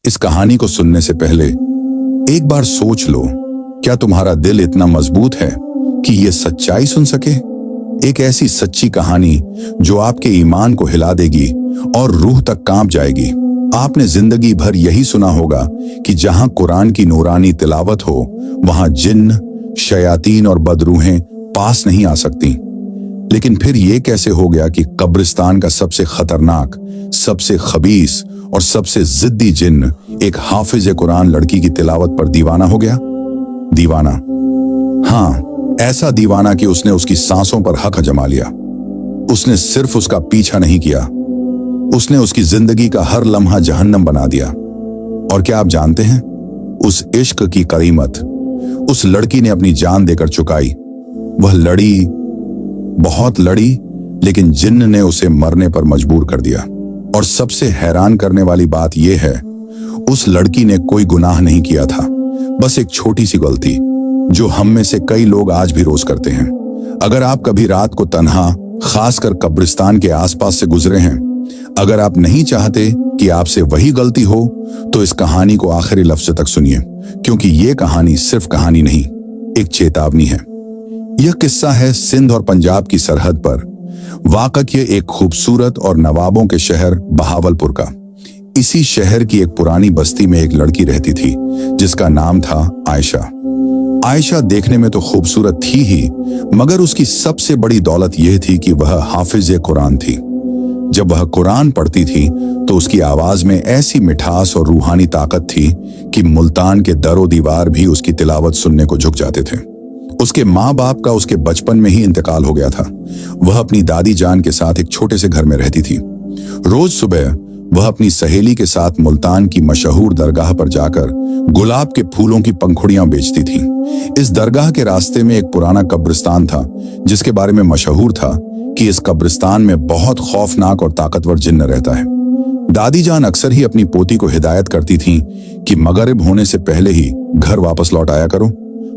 इस कहानी को सुनने से पहले एक बार सोच लो, क्या तुम्हारा दिल इतना मजबूत है कि ये सच्चाई सुन सके? एक ऐसी सच्ची कहानी जो आपके ईमान को हिला देगी और रूह तक कांप जाएगी। आपने जिंदगी भर यही सुना होगा कि जहां कुरान की नूरानी तिलावत हो वहां जिन्न, शयातीन और बदरूहें पास नहीं आ सकती। लेकिन फिर ये कैसे हो गया कि कब्रिस्तान का सबसे खतरनाक, सबसे खबीस और सबसे जिद्दी जिन्न एक हाफिज कुरान लड़की की तिलावत पर दीवाना हो गया? दीवाना, हाँ, ऐसा दीवाना कि उसने उसकी सांसों पर हक जमा लिया। उसने सिर्फ उसका पीछा नहीं किया, उसने उसकी जिंदगी का हर लम्हा जहन्नम बना दिया। और क्या आप जानते हैं, उस इश्क की कीमत उस लड़की ने अपनी जान देकर चुकाई। वह लड़ी, बहुत लड़ी, लेकिन जिन्न ने उसे मरने पर मजबूर कर दिया। और सबसे हैरान करने वाली बात यह है, उस लड़की ने कोई गुनाह नहीं किया था, बस एक छोटी सी गलती जो हम में से कई लोग आज भी रोज करते हैं। अगर आप कभी रात को तन्हा, खासकर कब्रिस्तान के आसपास से गुजरे हैं, अगर आप नहीं चाहते कि आपसे वही गलती हो, तो इस कहानी को आखिरी लफ्ज तक सुनिए, क्योंकि ये कहानी सिर्फ कहानी नहीं, एक चेतावनी है। यह किस्सा है सिंध और पंजाब की सरहद पर वाक़या एक खूबसूरत और नवाबों के शहर बहावलपुर का। इसी शहर की एक पुरानी बस्ती में एक लड़की रहती थी जिसका नाम था आयशा। आयशा देखने में तो खूबसूरत थी ही, मगर उसकी सबसे बड़ी दौलत यह थी कि वह हाफिज कुरान थी। जब वह कुरान पढ़ती थी तो उसकी आवाज में ऐसी मिठास और रूहानी ताकत थी कि मुल्तान के दरो दीवार भी उसकी तिलावत सुनने को झुक जाते थे। उसके माँ बाप का उसके बचपन में ही इंतकाल हो गया था। वह अपनी दादी जान के साथ एक छोटे से घर में रहती थी। रोज सुबह वह अपनी सहेली के साथ मुल्तान की मशहूर दरगाह पर जाकर गुलाब के फूलों की पंखुड़ियां बेचती थी। इस दरगाह के रास्ते में एक पुराना कब्रिस्तान था जिसके बारे में मशहूर था कि इस कब्रिस्तान में बहुत खौफनाक और ताकतवर जिन्न रहता है। दादी जान अक्सर ही अपनी पोती को हिदायत करती थीं कि मगरिब होने से पहले ही घर वापस लौट आया करो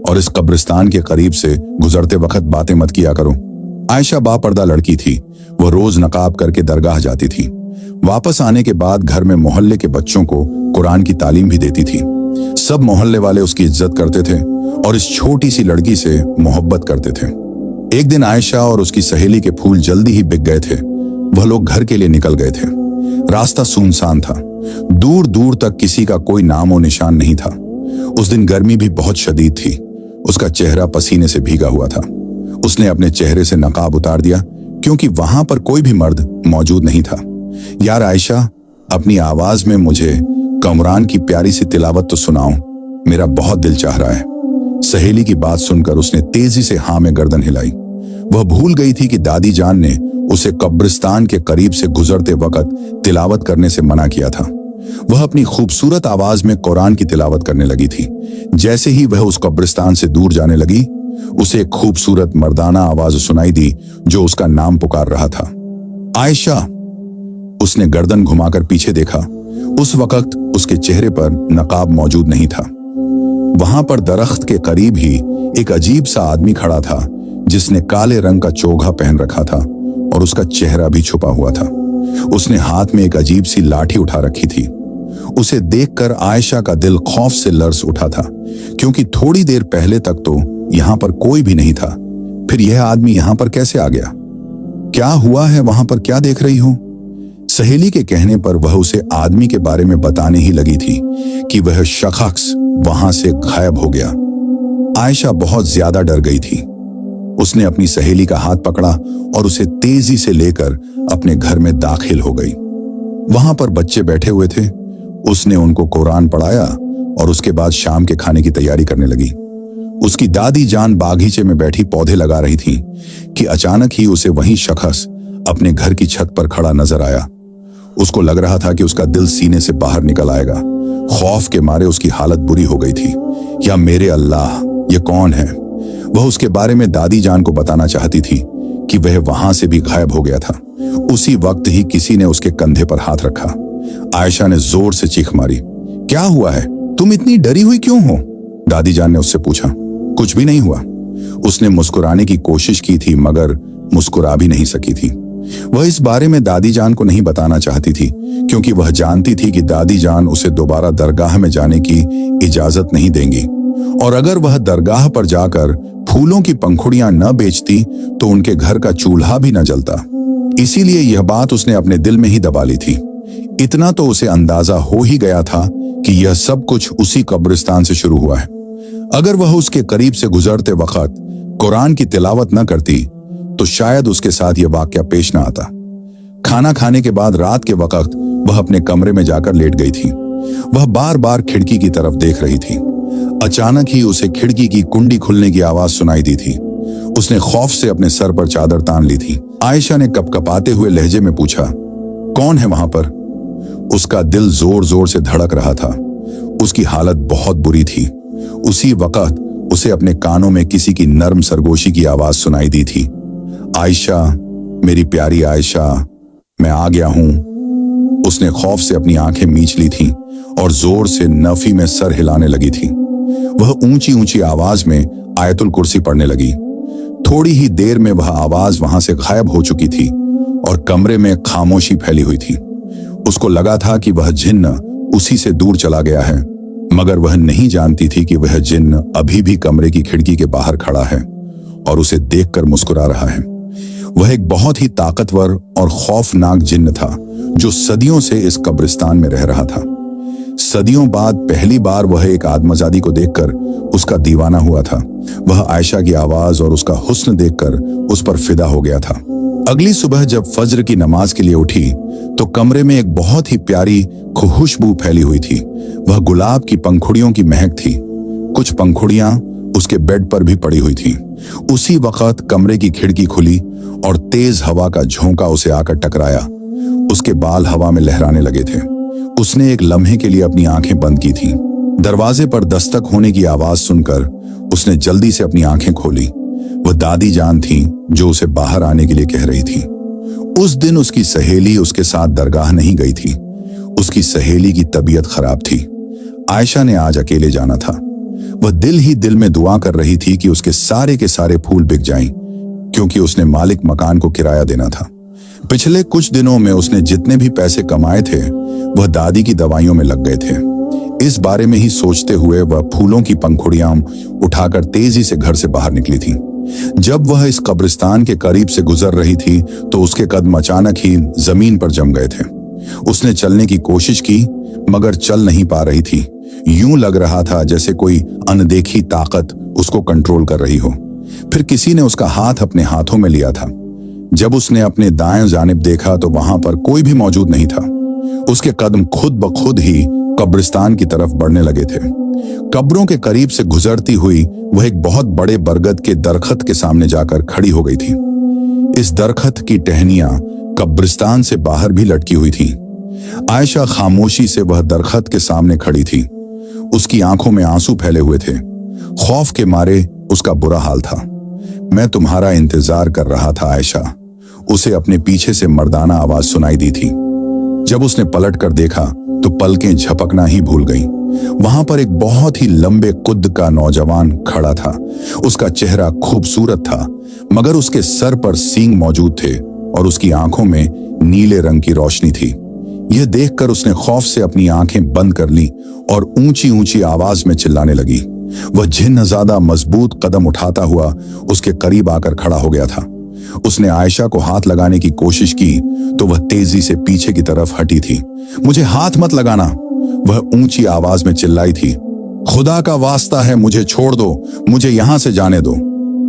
और इस कब्रिस्तान के करीब से गुजरते वक्त बातें मत किया करो। आयशा बापर्दा लड़की थी। वह रोज नकाब करके दरगाह जाती थी। वापस आने के बाद घर में मोहल्ले के बच्चों को कुरान की तालीम भी देती थी। सब मोहल्ले वाले उसकी इज्जत करते थे और इस छोटी सी लड़की से मोहब्बत करते थे। एक दिन आयशा और उसकी सहेली के फूल जल्दी ही बिक गए थे। वह लोग घर के लिए निकल गए थे। रास्ता सुनसान था, दूर दूर तक किसी का कोई नामो निशान नहीं था। उस दिन गर्मी भी बहुत शदीद थी। उसका चेहरा पसीने से भीगा हुआ था। उसने अपने चेहरे से नकाब उतार दिया क्योंकि वहां पर कोई भी मर्द मौजूद नहीं था। यार आयशा, अपनी आवाज में मुझे कुरान की प्यारी सी तिलावत तो सुनाओ, मेरा बहुत दिल चाह रहा है। सहेली की बात सुनकर उसने तेजी से हाँ में गर्दन हिलाई। वह भूल गई थी कि दादी जान ने उसे कब्रिस्तान के करीब से गुजरते वक्त तिलावत करने से मना किया था। वह अपनी खूबसूरत आवाज में कुरान की तिलावत करने लगी थी। जैसे ही वह उस कब्रिस्तान से दूर जाने लगी, उसे एक खूबसूरत मर्दाना आवाज सुनाई दी जो उसका नाम पुकार रहा था, आयशा। उसने गर्दन घुमाकर पीछे देखा। उस वक्त उसके चेहरे पर नकाब मौजूद नहीं था। वहां पर दरख्त के करीब ही एक अजीब सा आदमी खड़ा था जिसने काले रंग का चोगा पहन रखा था और उसका चेहरा भी छुपा हुआ था। उसने हाथ में एक अजीब सी लाठी उठा रखी थी। उसे देखकर आयशा का दिल खौफ से लर्ज उठा था, क्योंकि थोड़ी देर पहले तक तो यहां पर कोई भी नहीं था। फिर यह आदमी यहां पर कैसे आ गया? क्या हुआ है वहां पर, क्या देख रही हो? सहेली के कहने पर वह उसे आदमी के बारे में बताने ही लगी थी कि वह शख्स वहां से गायब हो गया। आयशा बहुत ज्यादा डर गई थी। उसने अपनी सहेली का हाथ पकड़ा और उसे तेजी से लेकर अपने घर में दाखिल हो गई। वहां पर बच्चे बैठे हुए थे। उसने उनको कुरान पढ़ाया और उसके बाद शाम के खाने की तैयारी करने लगी। उसकी दादी जान बागीचे में बैठी पौधे लगा रही थी कि अचानक ही उसे वही शख्स अपने घर की छत पर खड़ा नजर आया। उसको लग रहा था कि उसका दिल सीने से बाहर निकल आएगा। खौफ के मारे उसकी हालत बुरी हो गई थी। या मेरे अल्लाह, ये कौन है? वह उसके बारे में दादी जान को बताना चाहती थी कि वह वहां से भी गायब हो गया था। उसी वक्त ही किसी ने उसके कंधे पर हाथ रखा। आयशा ने जोर से चीख मारी, क्या हुआ है? तुम इतनी डरी हुई क्यों हो? दादी जान ने उससे पूछा। कुछ भी नहीं हुआ। उसने मुस्कुराने की कोशिश की थी मगर मुस्कुरा भी नहीं सकी थी। वह इस बारे में दादी जान को नहीं बताना चाहती थी, क्योंकि वह जानती थी कि दादी जान उसे दोबारा दरगाह में जाने की इजाजत नहीं देंगी, और अगर वह दरगाह पर जाकर फूलों की पंखुड़ियां न बेचती तो उनके घर का चूल्हा भी न जलता। इसीलिए यह बात उसने अपने दिल में ही दबा ली थी। इतना तो उसे अंदाजा हो ही गया था कि यह सब कुछ उसी कब्रिस्तान से शुरू हुआ है। अगर वह उसके करीब से गुजरते वक्त कुरान की तिलावत न करती तो शायद उसके साथ यह वाकया पेश न आता। खाना खाने के बाद रात के वक्त वह अपने कमरे में जाकर लेट गई थी। वह बार बार खिड़की की तरफ देख रही थी। अचानक ही उसे खिड़की की कुंडी खुलने की आवाज सुनाई दी थी। उसने खौफ से अपने सर पर चादर तान ली थी। आयशा ने कपकपाते हुए लहजे में पूछा, कौन है वहां पर? उसका दिल जोर जोर से धड़क रहा था। उसकी हालत बहुत बुरी थी। उसी वक्त उसे अपने कानों में किसी की नर्म सरगोशी की आवाज सुनाई दी थी, आयशा, मेरी प्यारी आयशा, मैं आ गया हूं। उसने खौफ से अपनी आंखें मींच ली थीं और जोर से नफी में सर हिलाने लगी थी। वह ऊंची ऊंची आवाज में आयतुल कुर्सी पढ़ने लगी। थोड़ी ही देर में वह आवाज वहां से गायब हो चुकी थी और कमरे में खामोशी फैली हुई थी। उसको लगा था कि वह जिन्न उसी से दूर चला गया है, मगर वह नहीं जानती थी कि वह जिन्न अभी भी कमरे की खिड़की के बाहर खड़ा है और उसे देखकर मुस्कुरा रहा है। वह एक बहुत ही ताकतवर और खौफनाक जिन्न था जो सदियों से इस कब्रिस्तान में रह रहा था। सदियों बाद पहली बार वह एक आदमजादी को देखकर उसका दीवाना हुआ था। वह आयशा की आवाज और उसका हुस्न देखकर उस पर फिदा हो गया था। अगली सुबह जब फज्र की नमाज के लिए उठी तो कमरे में एक बहुत ही प्यारी खुशबू फैली हुई थी। वह गुलाब की पंखुड़ियों की महक थी। कुछ पंखुड़ियां उसके बेड पर भी पड़ी हुई थीं। उसी वक्त कमरे की खिड़की खुली और तेज हवा का झोंका उसे आकर टकराया। उसके बाल हवा में लहराने लगे थे। उसने एक लम्हे के लिए अपनी आंखें बंद की थीं। दरवाजे पर दस्तक होने की आवाज सुनकर उसने जल्दी से अपनी आंखें खोली। वह दादी जान थी जो उसे बाहर आने के लिए कह रही थी। उस दिन उसकी सहेली उसके साथ दरगाह नहीं गई थी। उसकी सहेली की तबीयत खराब थी। आयशा ने आज अकेले जाना था। वह दिल ही दिल में दुआ कर रही थी कि उसके सारे के सारे फूल बिक जाएं, क्योंकि उसने मालिक मकान को किराया देना था। पिछले कुछ दिनों में उसने जितने भी पैसे कमाए थे वह दादी की दवाइयों में लग गए थे। इस बारे में ही सोचते हुए वह फूलों की पंखुड़ियां उठाकर तेजी से घर से बाहर निकली थी। जब वह इस कब्रिस्तान के करीब से गुजर रही थी तो उसके कदम अचानक ही जमीन पर जम गए थे। उसने चलने की कोशिश की मगर चल नहीं पा रही थी। यूं लग रहा था जैसे कोई अनदेखी ताकत उसको कंट्रोल कर रही हो। फिर किसी ने उसका हाथ अपने हाथों में लिया था। जब उसने अपने दाएं जानिब देखा तो वहां पर कोई भी मौजूद नहीं था। उसके कदम खुद ब खुद ही कब्रिस्तान की तरफ बढ़ने लगे थे। कब्रों के करीब से गुजरती हुई वह एक बहुत बड़े बरगद के दरख्त के सामने जाकर खड़ी हो गई थी। इस दरख्त की टहनियां कब्रिस्तान से बाहर भी लटकी हुई थी। आयशा खामोशी से वह दरख्त के सामने खड़ी थी। उसकी आंखों में आंसू फैले हुए थे। खौफ के मारे उसका बुरा हाल था। मैं तुम्हारा इंतजार कर रहा था आयशा, उसे अपने पीछे से मर्दाना आवाज सुनाई दी थी। जब उसने पलट कर देखा तो पलकें झपकना ही भूल गईं। वहां पर एक बहुत ही लंबे कुद का नौजवान खड़ा था। उसका चेहरा खूबसूरत था मगर उसके सर पर सींग मौजूद थे और उसकी आंखों में नीले रंग की रोशनी थी। यह देखकर उसने खौफ से अपनी आंखें बंद कर ली और ऊंची ऊंची आवाज में चिल्लाने लगी। वह जिन्नज़ादा मजबूत कदम उठाता हुआ उसके करीब आकर खड़ा हो गया था। उसने आयशा को हाथ लगाने की कोशिश की तो वह तेजी से पीछे की तरफ हटी थी। मुझे हाथ मत लगाना, वह ऊंची आवाज में चिल्लाई थी। खुदा का वास्ता है, मुझे छोड़ दो, मुझे यहां से जाने दो।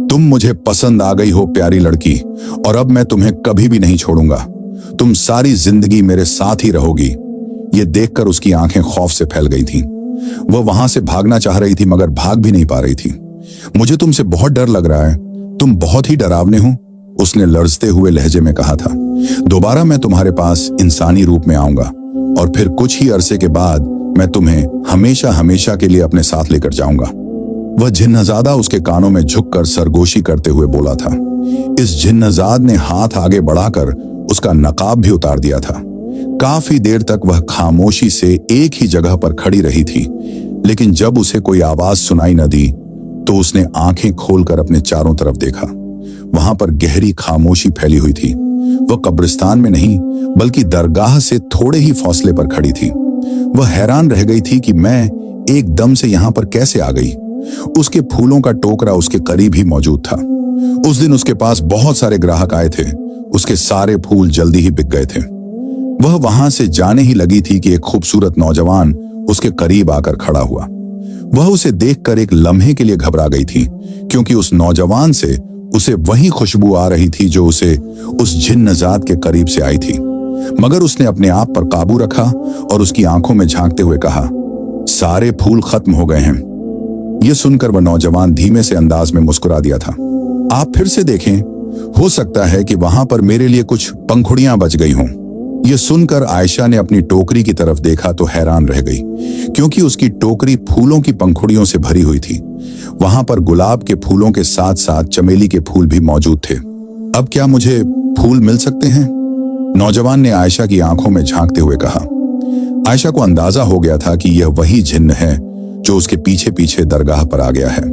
तुम मुझे पसंद आ गई हो प्यारी लड़की, और अब मैं तुम्हें कभी भी नहीं छोड़ूंगा। तुम सारी जिंदगी मेरे साथ ही रहोगी। यह देखकर उसकी आंखें खौफ से फैल गई थीं। वह वहां से भागना चाह रही थी मगर भाग भी नहीं पा रही थी। मुझे तुमसे बहुत डर लग रहा है, तुम बहुत ही डरावने हो, उसने लर्जते हुए लहजे में कहा था। दोबारा मैं तुम्हारे पास इंसानी रूप में आऊंगा और फिर कुछ ही अरसे के बाद मैं तुम्हें हमेशा हमेशा के लिए अपने साथ लेकर जाऊंगा। वह जिन्नज़ादा उसके कानों में झुककर सरगोशी करते हुए बोला था। इस जिन्नज़ाद ने हाथ आगे बढ़ाकर उसका नकाब भी उतार दिया था। काफी देर तक वह खामोशी से एक ही जगह पर खड़ी रही थी, लेकिन जब उसे कोई आवाज सुनाई न दी तो उसने आंखें खोलकर अपने चारों तरफ देखा। वहां पर गहरी खामोशी फैली हुई थी। वह कब्रिस्तान में नहीं बल्कि दरगाह से थोड़े ही फासले पर खड़ी थी। वह हैरान रह गई थी कि मैं एकदम से यहां पर कैसे आ गई। उसके फूलों का टोकरा उसके करीब ही मौजूद था। उस दिन उसके पास बहुत सारे ग्राहक आए थे। उसके सारे फूल जल्दी ही बिक गए थे। वह वहां से जाने ही लगी थी कि एक खूबसूरत नौजवान उसके करीब आकर खड़ा हुआ। वह उसे देखकर एक लम्हे के लिए घबरा गई थी, क्योंकि उस नौजवान से उसे वही खुशबू आ रही थी जो उसे उस जिन्नजात के करीब से आई थी। मगर उसने अपने आप पर काबू रखा और उसकी आंखों में झांकते हुए कहा, सारे फूल खत्म हो गए हैं। यह सुनकर वह नौजवान धीमे से अंदाज में मुस्कुरा दिया था। आप फिर से देखें, हो सकता है कि वहां पर मेरे लिए कुछ पंखुड़ियां बच गई हों। यह सुनकर आयशा ने अपनी टोकरी की तरफ देखा तो हैरान रह गई, क्योंकि उसकी टोकरी फूलों की पंखुड़ियों से भरी हुई थी। वहां पर गुलाब के फूलों के साथ साथ चमेली के फूल भी मौजूद थे। अब क्या मुझे फूल मिल सकते हैं? नौजवान ने आयशा की आंखों में झांकते हुए कहा। आयशा को अंदाजा हो गया था कि यह वही जिन्न है जो उसके पीछे पीछे दरगाह पर आ गया है।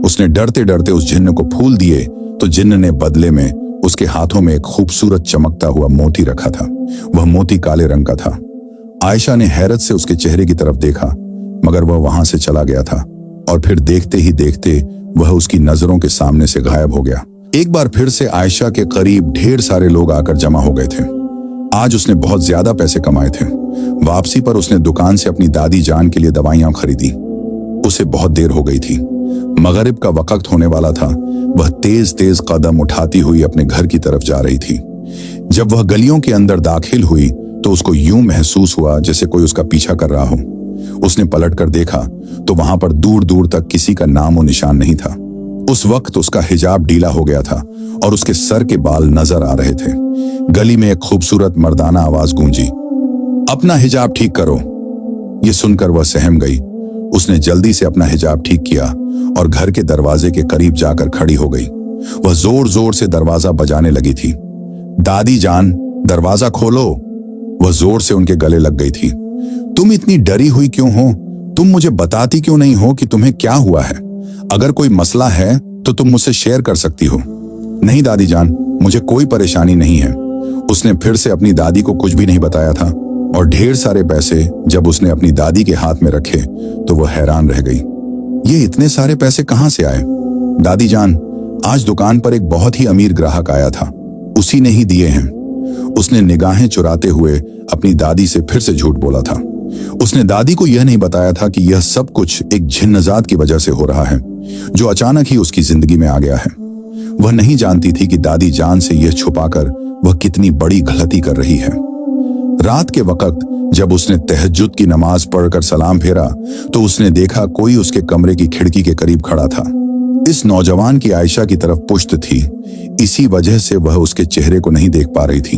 उसने डरते डरते उस जिन्न को फूल दिए तो जिन्न ने बदले में उसके हाथों में एक खूबसूरत चमकता हुआ मोती रखा था। वह मोती काले रंग का था। आयशा ने हैरत से उसके चेहरे की तरफ देखा, मगर वह वहां से चला गया था और फिर देखते ही देखते वह उसकी नजरों के सामने से गायब हो गया। एक बार फिर से आयशा के करीब ढेर सारे लोग आकर जमा हो गए थे। आज उसने बहुत ज्यादा पैसे कमाए थे। वापसी पर उसने दुकान से अपनी दादी जान के लिए दवाइयां खरीदी। उसे बहुत देर हो गई थी। मगरिब का वक्त होने वाला था। वह तेज तेज कदम उठाती हुई अपने घर की तरफ जा रही थी। जब वह गलियों के अंदर दाखिल हुई तो उसको यूं महसूस हुआ जैसे कोई उसका पीछा कर रहा हो। उसने पलटकर देखा तो वहां पर दूर दूर तक किसी का नामो निशान नहीं था। उस वक्त उसका हिजाब ढीला हो गया था और उसके सर के बाल नजर आ रहे थे। गली में एक खूबसूरत मर्दाना आवाज गूंजी, अपना हिजाब ठीक करो। यह सुनकर वह सहम गई। उसने जल्दी से अपना हिजाब ठीक किया और घर के दरवाजे के करीब जाकर खड़ी हो गई। वह जोर जोर से दरवाजा बजाने लगी थी। दादी जान, दरवाजा खोलो। वह जोर से उनके गले लग गई थी। तुम इतनी डरी हुई क्यों हो? तुम मुझे बताती क्यों नहीं हो कि तुम्हें क्या हुआ है? अगर कोई मसला है तो तुम मुझसे शेयर कर सकती हो। नहीं दादी जान, मुझे कोई परेशानी नहीं है। उसने फिर से अपनी दादी को कुछ भी नहीं बताया था और ढेर सारे पैसे जब उसने अपनी दादी के हाथ में रखे तो वह हैरान रह गई। ये इतने सारे पैसे कहां से आए? दादी जान, आज दुकान पर एक बहुत ही अमीर ग्राहक आया था, उसी ने ही दिए हैं। उसने निगाहें चुराते हुए अपनी दादी से फिर से झूठ बोला था। उसने दादी को यह नहीं बताया था कि यह सब कुछ एक जिन्नजात की वजह से हो रहा है, जो अचानक ही उसकी जिंदगी में आ गया है। वह नहीं जानती थी कि दादी जान से यह छुपाकर वह कितनी बड़ी गलती कर रही है। रात के वक्त जब उसने तहज्जुद की नमाज पढ़कर सलाम फेरा तो उसने देखा कोई उसके कमरे की खिड़की के करीब खड़ा था। इस नौजवान की आयशा की तरफ पुश्त थी, इसी वजह से वह उसके चेहरे को नहीं देख पा रही थी,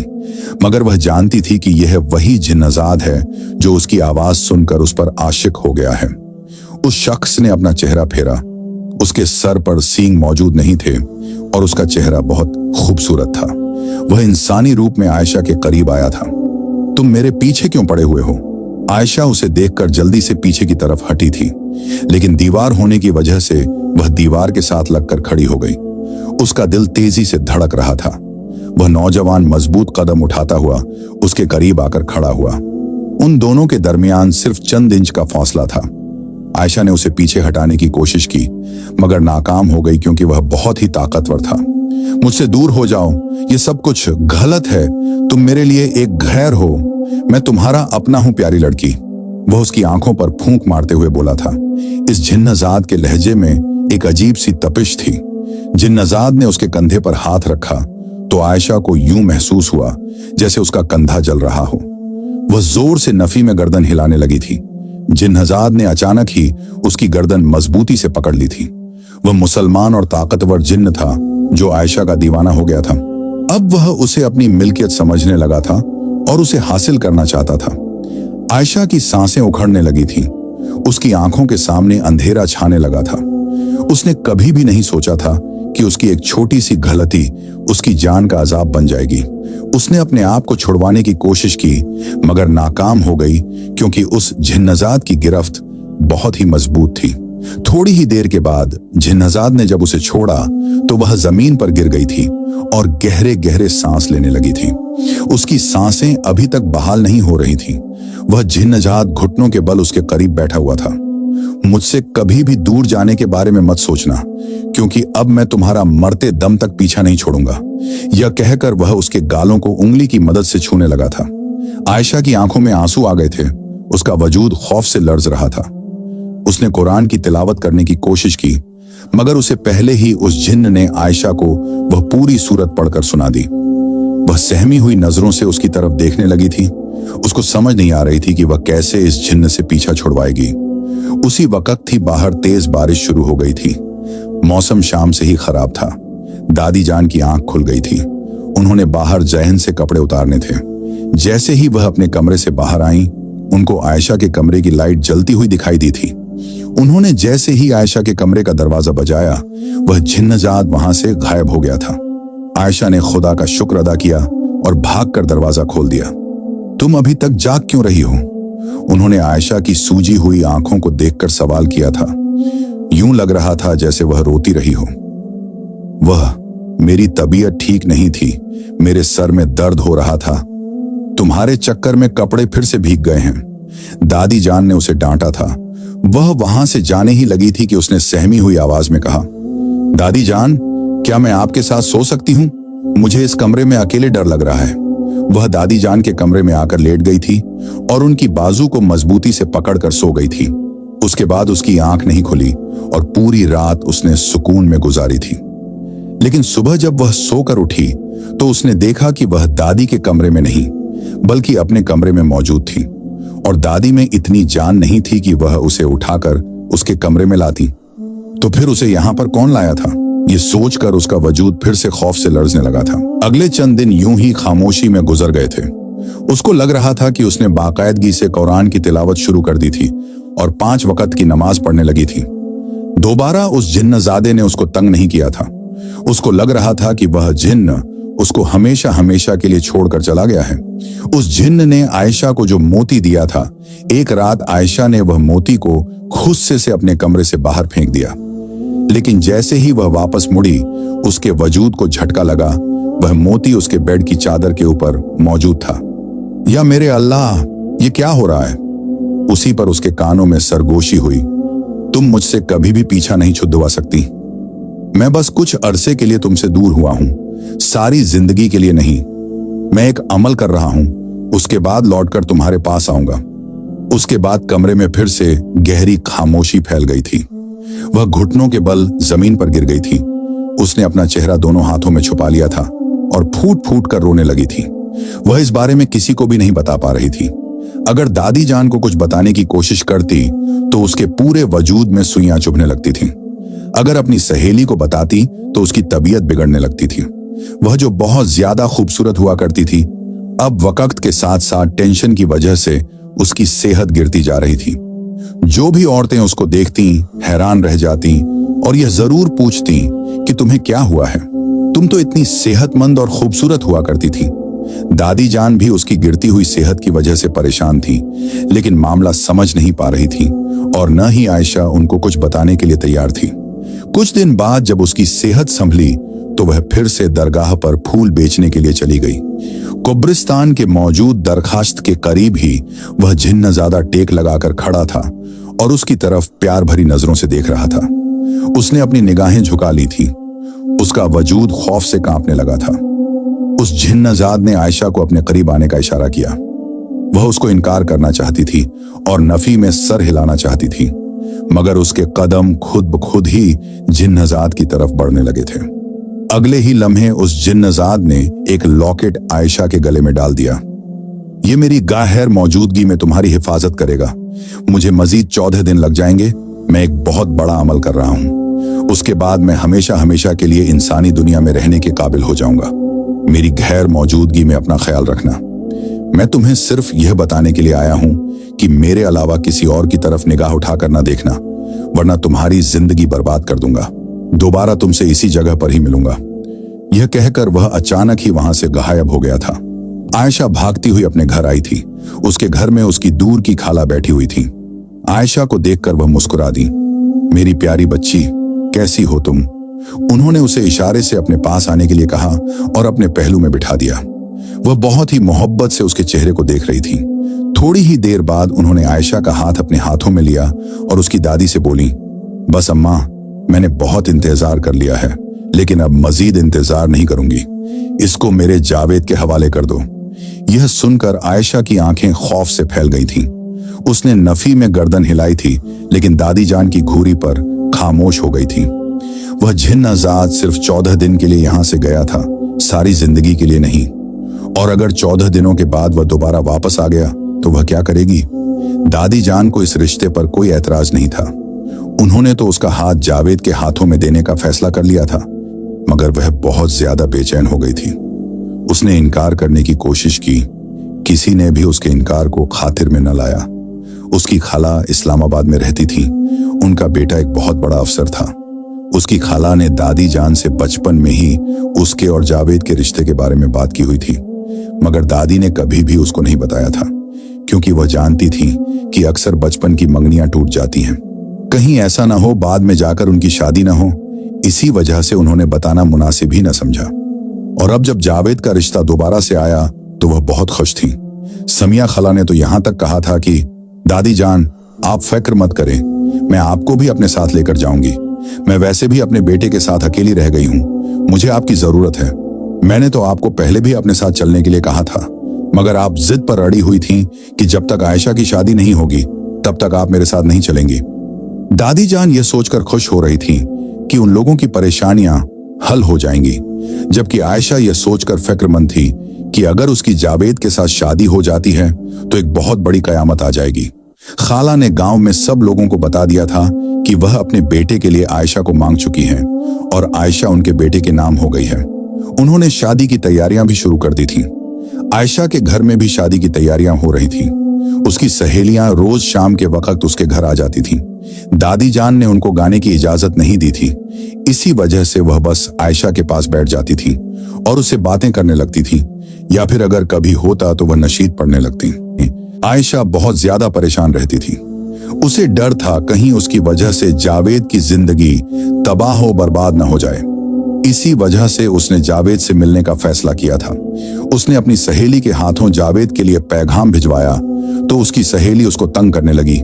मगर वह जानती थी कि यह वही जिन्नजात है जो उसकी आवाज सुनकर उस पर आशिक हो गया है। उस शख्स ने अपना चेहरा फेरा। उसके सर पर सींग मौजूद नहीं थे और उसका चेहरा बहुत खूबसूरत था। वह इंसानी रूप में आयशा के करीब आया था। तुम मेरे पीछे क्यों पड़े हुए हो? आयशा उसे देखकर जल्दी से पीछे की तरफ हटी थी, लेकिन दीवार होने की वजह से वह दीवार के साथ लगकर खड़ी हो गई। उसका दिल तेजी से धड़क रहा था। वह नौजवान मजबूत कदम उठाता हुआ उसके करीब आकर खड़ा हुआ। उन दोनों के दरमियान सिर्फ चंद इंच का फासला था। आयशा ने उसे पीछे हटाने की कोशिश की, मगर नाकाम हो गई क्योंकि वह बहुत ही ताकतवर था। मुझसे दूर हो जाओ, ये सब कुछ गलत है। तुम मेरे लिए एक गैर हो। मैं तुम्हारा अपना हूं प्यारी लड़की। वह उसकी आंखों पर फूंक मारते हुए बोला था। इस जिन्नजात के लहजे में एक अजीब सी तपिश थी। जिन्नजात ने उसके कंधे पर हाथ रखा तो आयशा को यूं महसूस हुआ जैसे उसका कंधा जल रहा हो। वह जोर से नफी में गर्दन हिलाने लगी थी। जिन्नजात ने अचानक ही उसकी गर्दन मजबूती से पकड़ ली थी। वह मुसलमान और ताकतवर जिन्न था जो आयशा का दीवाना हो गया था। अब वह उसे अपनी मिल्कियत समझने लगा था और उसे हासिल करना चाहता था। आयशा की सांसें उखड़ने लगी थी। उसकी आंखों के सामने अंधेरा छाने लगा था। उसने कभी भी नहीं सोचा था कि उसकी एक छोटी सी गलती उसकी जान का अजाब बन जाएगी। उसने अपने आप को छुड़वाने की कोशिश की, मगर नाकाम हो गई क्योंकि उस जिन्नजात की गिरफ्त बहुत ही मजबूत थी। थोड़ी ही देर के बाद जिन्नजाद ने जब उसे छोड़ा तो वह जमीन पर गिर गई थी और गहरे गहरे सांस लेने लगी थी। उसकी सांसें अभी तक बहाल नहीं हो रही थी। वह जिन्नजाद घुटनों के बल उसके करीब बैठा हुआ था। मुझसे कभी भी दूर जाने के बारे में मत सोचना, क्योंकि अब मैं तुम्हारा मरते दम तक पीछा नहीं छोड़ूंगा। यह कहकर वह उसके गालों को उंगली की मदद से छूने लगा था। आयशा की आंखों में आंसू आ गए थे। उसका वजूद खौफ से लर्ज रहा था। उसने कुरान की तिलावत करने की कोशिश की, मगर उसे पहले ही उस जिन्न ने आयशा को वह पूरी सूरत पढ़कर सुना दी। वह सहमी हुई नजरों से उसकी तरफ देखने लगी थी। उसको समझ नहीं आ रही थी कि वह कैसे इस जिन्न से पीछा छुड़वाएगी। उसी वक्त थी बाहर तेज बारिश शुरू हो गई थी। मौसम शाम से ही खराब था। दादी जान की आंख खुल गई थी। उन्होंने बाहर जहन से कपड़े उतारने थे। जैसे ही वह अपने कमरे से बाहर आई, उनको आयशा के कमरे की लाइट जलती हुई दिखाई दी थी। उन्होंने जैसे ही आयशा के कमरे का दरवाजा बजाया, वह जिन्नजाद वहां से गायब हो गया था। आयशा ने खुदा का शुक्र अदा किया और भागकर दरवाजा खोल दिया। तुम अभी तक जाग क्यों रही हो? उन्होंने आयशा की सूजी हुई आंखों को देखकर सवाल किया था। यूं लग रहा था जैसे वह रोती रही हो। मेरी तबीयत ठीक नहीं थी। मेरे सर में दर्द हो रहा था। तुम्हारे चक्कर में कपड़े फिर से भीग गए हैं। दादी जान ने उसे डांटा था। वह वहां से जाने ही लगी थी कि उसने सहमी हुई आवाज में कहा, दादी जान, क्या मैं आपके साथ सो सकती हूँ? मुझे इस कमरे में अकेले डर लग रहा है। वह दादी जान के कमरे में आकर लेट गई थी और उनकी बाजू को मजबूती से पकड़कर सो गई थी। उसके बाद उसकी आंख नहीं खुली और पूरी रात उसने सुकून में गुजारी थी। लेकिन सुबह जब वह सोकर उठी तो उसने देखा कि वह दादी के कमरे में नहीं, बल्कि अपने कमरे में मौजूद थी, और दादी में इतनी जान नहीं थी कि वह उसे उठाकर उसके कमरे में लाती। तो फिर उसे यहां पर कौन लाया था? ये सोचकर उसका वजूद फिर से खौफ से लरजने लगा था। अगले चंद दिन यूं ही खामोशी में गुजर गए थे। उसको लग रहा था कि उसने बाकायदगी से कुरान की तिलावत शुरू कर दी थी और 5 वक्त की नमाज पढ़ने लगी थी। दोबारा उस जिन्नजादे ने उसको तंग नहीं किया था। उसको लग रहा था कि वह जिन्न उसको हमेशा हमेशा के लिए छोड़कर चला गया है। उस जिन्न ने आयशा को जो मोती दिया था, एक रात आयशा ने वह मोती को गुस्से से अपने कमरे से बाहर फेंक दिया। लेकिन जैसे ही वह वापस मुड़ी, उसके वजूद को झटका लगा। वह मोती उसके बेड की चादर के ऊपर मौजूद था। या मेरे अल्लाह, ये क्या हो रहा है? उसी पर उसके कानों में सरगोशी हुई। तुम मुझसे कभी भी पीछा नहीं छुड़वा सकती। मैं बस कुछ अरसे के लिए तुमसे दूर हुआ हूं, सारी जिंदगी के लिए नहीं। मैं एक अमल कर रहा हूं, उसके बाद लौटकर तुम्हारे पास आऊंगा। उसके बाद कमरे में फिर से गहरी खामोशी फैल गई थी। वह घुटनों के बल जमीन पर गिर गई थी। उसने अपना चेहरा दोनों हाथों में छुपा लिया था और फूट फूट कर रोने लगी थी। वह इस बारे में किसी को भी नहीं बता पा रही थी। अगर दादी जान को कुछ बताने की कोशिश करती तो उसके पूरे वजूद में सुइयां चुभने लगती थीं। अगर अपनी सहेली को बताती तो उसकी तबीयत बिगड़ने लगती थी। वह जो बहुत ज्यादा खूबसूरत हुआ करती थी, अब वक्त के साथ साथ टेंशन की वजह से उसकी सेहत गिरती जा रही थी। जो भी औरतें उसको देखती हैरान रह जाती और यह जरूर पूछती कि तुम्हें क्या हुआ है? तुम तो इतनी सेहतमंद और खूबसूरत हुआ करती थी। दादी जान भी उसकी गिरती हुई सेहत की वजह से परेशान थी, लेकिन मामला समझ नहीं पा रही थी और न ही आयशा उनको कुछ बताने के लिए तैयार थी। कुछ दिन बाद जब उसकी सेहत संभली तो वह फिर से दरगाह पर फूल बेचने के लिए चली गई। कब्रिस्तान के मौजूद दरखास्त के करीब ही वह जिन्नजादा टेक लगाकर खड़ा था और उसकी तरफ प्यार भरी नजरों से देख रहा था। उसने अपनी निगाहें झुका ली थी। उसका वजूद खौफ से कांपने लगा था। उस जिन्नजाद ने आयशा को अपने करीब आने का इशारा किया। वह उसको इनकार करना चाहती थी और नफी में सर हिलाना चाहती थी, मगर उसके कदम खुद ब खुद ही जिन्नजाद की तरफ बढ़ने लगे थे। अगले ही लम्हे उस जिन्नजाद ने एक लॉकेट आयशा के गले में डाल दिया। ये मेरी गाहर मौजूदगी में तुम्हारी हिफाजत करेगा। मुझे मजीद 14 दिन लग जाएंगे। मैं एक बहुत बड़ा अमल कर रहा हूं। उसके बाद मैं हमेशा हमेशा के लिए इंसानी दुनिया में रहने के काबिल हो जाऊंगा। मेरी गैर मौजूदगी में अपना ख्याल रखना। मैं तुम्हें सिर्फ यह बताने के लिए आया हूं कि मेरे अलावा किसी और की तरफ निगाह उठाकर ना देखना, वरना तुम्हारी जिंदगी बर्बाद कर दूंगा। दोबारा तुमसे इसी जगह पर ही मिलूंगा। यह कहकर वह अचानक ही वहां से गायब हो गया था। आयशा भागती हुई अपने घर आई थी। उसके घर में उसकी दूर की खाला बैठी हुई थी। आयशा को देखकर वह मुस्कुरा दी। मेरी प्यारी बच्ची, कैसी हो तुम? उन्होंने उसे इशारे से अपने पास आने के लिए कहा और अपने पहलू में बिठा दिया। वह बहुत ही मोहब्बत से उसके चेहरे को देख रही थी। थोड़ी ही देर बाद उन्होंने आयशा का हाथ अपने हाथों में लिया और उसकी दादी से बोली, बस अम्मा, मैंने बहुत इंतजार कर लिया है, लेकिन अब मजीद इंतजार नहीं करूंगी। इसको मेरे जावेद के हवाले कर दो। यह सुनकर आयशा की आंखें खौफ से फैल गई थीं। उसने नफी में गर्दन हिलाई थी, लेकिन दादी जान की घूरी पर खामोश हो गई थी। वह जिन्न-आजाद सिर्फ 14 दिन के लिए यहां से गया था, सारी जिंदगी के लिए नहीं। और अगर 14 दिनों के बाद वह दोबारा वापस आ गया तो वह क्या करेगी? दादी जान को इस रिश्ते पर कोई ऐतराज नहीं था। उन्होंने तो उसका हाथ जावेद के हाथों में देने का फैसला कर लिया था, मगर वह बहुत ज्यादा बेचैन हो गई थी। उसने इनकार करने की कोशिश की, किसी ने भी उसके इनकार को खातिर में न लाया। उसकी खाला इस्लामाबाद में रहती थी। उनका बेटा एक बहुत बड़ा अफसर था। उसकी खाला ने दादी जान से बचपन में ही उसके और जावेद के रिश्ते के बारे में बात की हुई थी, मगर दादी ने कभी भी उसको नहीं बताया था, क्योंकि वह जानती थी कि अक्सर बचपन की मंगनियां टूट जाती हैं। कहीं ऐसा ना हो बाद में जाकर उनकी शादी ना हो, इसी वजह से उन्होंने बताना मुनासिब ही न समझा। और अब जब जावेद का रिश्ता दोबारा से आया तो वह बहुत खुश थी। समिया खाला ने तो यहां तक कहा था कि दादी जान, आप फिक्र मत करें, मैं आपको भी अपने साथ लेकर जाऊंगी। मैं वैसे भी अपने बेटे के साथ अकेली रह गई हूं, मुझे आपकी जरूरत है। मैंने तो आपको पहले भी अपने साथ चलने के लिए कहा था, मगर आप जिद पर अड़ी हुई थीं कि जब तक आयशा की शादी नहीं होगी तब तक आप मेरे साथ नहीं चलेंगी। दादी जान ये सोचकर खुश हो रही थी कि उन लोगों की परेशानियां हल हो जाएंगी, जबकि आयशा यह सोचकर फिक्रमंद थी कि अगर उसकी जावेद के साथ शादी हो जाती है तो एक बहुत बड़ी कयामत आ जाएगी। खाला ने गांव में सब लोगों को बता दिया था कि वह अपने बेटे के लिए आयशा को मांग चुकी हैं और आयशा उनके बेटे के नाम हो गई है। उन्होंने शादी की तैयारियां भी शुरू कर दी थीं। आयशा के घर में भी शादी की तैयारियां हो रही थीं। उसकी सहेलियां रोज शाम के वक्त उसके घर आ जाती थीं। दादी जान ने उनको गाने की इजाजत नहीं दी थी, इसी वजह से वह बस आयशा के पास बैठ जाती थी और उससे बातें करने लगती थी, या फिर अगर कभी होता तो वह नशीद पढ़ने लगती। आयशा बहुत ज्यादा परेशान रहती थी। उसे डर था कहीं उसकी वजह से जावेद की जिंदगी तबाह हो बर्बाद न हो जाए। इसी वजह से उसने जावेद से मिलने का फैसला किया था। उसने अपनी सहेली के हाथों जावेद के लिए पैगाम भिजवाया तो उसकी सहेली उसको तंग करने लगी।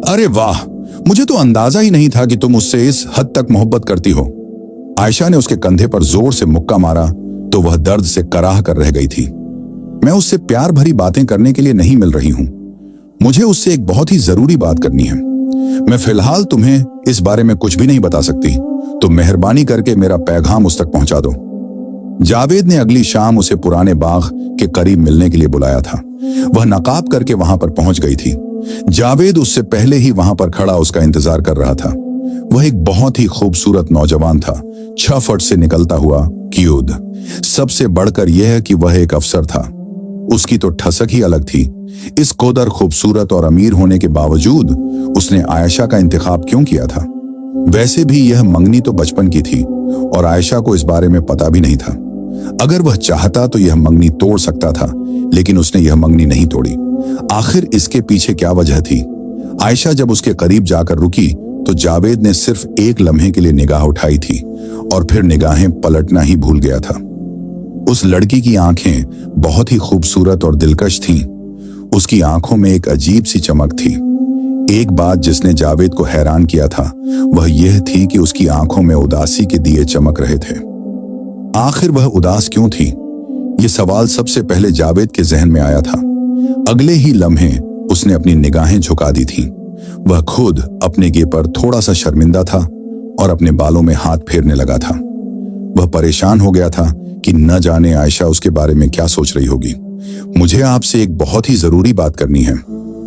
अरे वाह, मुझे तो अंदाजा ही नहीं था कि तुम उससे इस हद तक मोहब्बत करती हो। आयशा ने उसके कंधे पर जोर से मुक्का मारा तो वह दर्द से कराह कर रह गई थी। मैं उससे प्यार भरी बातें करने के लिए नहीं मिल रही हूं, मुझे उससे एक बहुत ही जरूरी बात करनी है। मैं फिलहाल तुम्हें इस बारे में कुछ भी नहीं बता सकती, तो मेहरबानी करके मेरा पैगाम उस तक पहुंचा दो। जावेद ने अगली शाम उसे पुराने बाग के करीब मिलने के लिए बुलाया था। वह नकाब करके वहां पर पहुंच गई थी। जावेद उससे पहले ही वहां पर खड़ा उसका इंतजार कर रहा था। वह एक बहुत ही खूबसूरत नौजवान था, 6 फुट से निकलता हुआ क्यूद। सबसे बढ़कर यह कि वह एक अफसर था। उसकी तो ठसक ही अलग थी। इस कदर खूबसूरत और अमीर होने के बावजूद उसने आयशा का इंतखाब क्यों किया था? वैसे भी यह मंगनी तो बचपन की थी और आयशा को इस बारे में पता भी नहीं था। अगर वह चाहता तो यह मंगनी तोड़ सकता था, लेकिन उसने यह मंगनी नहीं तोड़ी। आखिर इसके पीछे क्या वजह थी? आयशा जब उसके करीब जाकर रुकी तो जावेद ने सिर्फ एक लम्हे के लिए निगाह उठाई थी और फिर निगाहें पलटना ही भूल गया था। उस लड़की की आंखें बहुत ही खूबसूरत और दिलकश थीं। उसकी आंखों में एक अजीब सी चमक थी। एक बात जिसने जावेद को हैरान किया था वह यह थी कि उसकी आंखों में उदासी के दिए चमक रहे थे। आखिर वह उदास क्यों थी? यह सवाल सबसे पहले जावेद के जहन में आया था। अगले ही लम्हे उसने अपनी निगाहें झुका दी थीं। वह खुद अपने गे पर थोड़ा सा शर्मिंदा था और अपने बालों में हाथ फेरने लगा था। वह परेशान हो गया था कि न जाने आयशा उसके बारे में क्या सोच रही होगी। मुझे आपसे एक बहुत ही जरूरी बात करनी है।